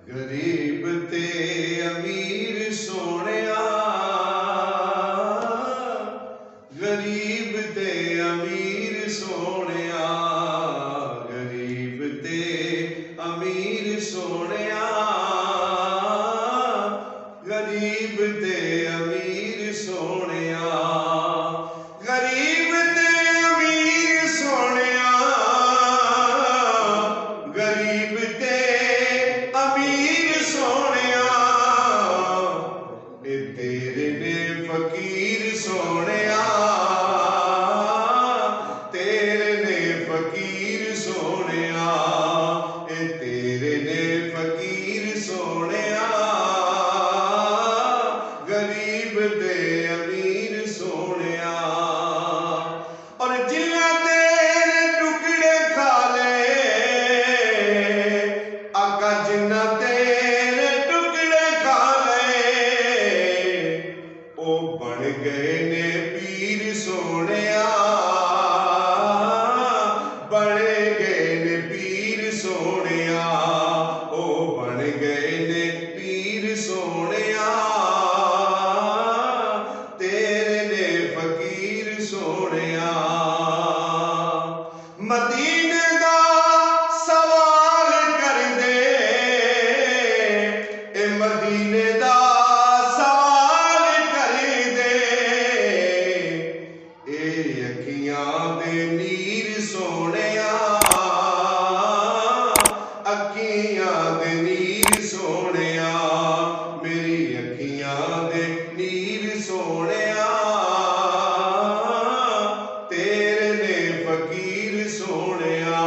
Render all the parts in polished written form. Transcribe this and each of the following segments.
गरीब ते अमीर सोहणिया, गरीब ते अमीर सोहणिया, गरीब ते अमीर सोहणिया, गरीब ते अमीर सोहणिया, गरीब ते अमीर सोहणिया, गरीब ते अमीर सोहणिया, ए तेरे ने फकीर सोहणिया, तेरे ने फकीर सोहणिया, ए तेरे ने फकीर सोहणिया, गरीब ते अमीर सोहणिया। और जिन्ना तेरे टुकड़े खा ले आका, जिन्ना तेरे टुकड़े खा ले ओ बन गए ने पीर सोहणिया, बन गए ने पीर सोहणिया, ओ बन गए ने पीर सोहणिया, तेरे ने फकीर सोहणिया। मदीने दा सवाल कर दे, ए मदीने दा सवाल कर दे, ए अखियां दे नीर सोहणिया, अखियां दे नीर सोहणिया, मेरी अखियां दे नीर सोहणिया, तेरे ने फकीर सोहणिया।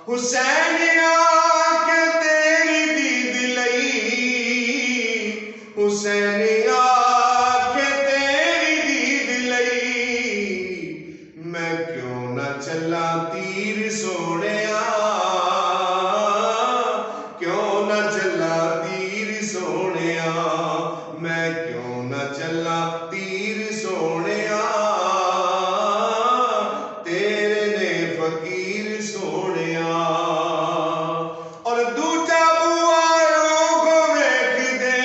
हुसैन आके तेरी दीद लई, हुसैन आके तेरी दीद लई, मैं क्यों ना चला तीर सोहणिया, क्यों ना चला तीर सोहणिया, मैं क्यों ना चला तीर सोहणिया, तेरे ने फकीर सोहणिया। और दूजा बुआओं को वेख दे,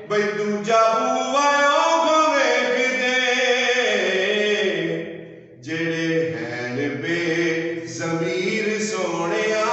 बई दूजा बुआओं को वेख दे, जेड़े हैन बेज़मीर सोहणिया,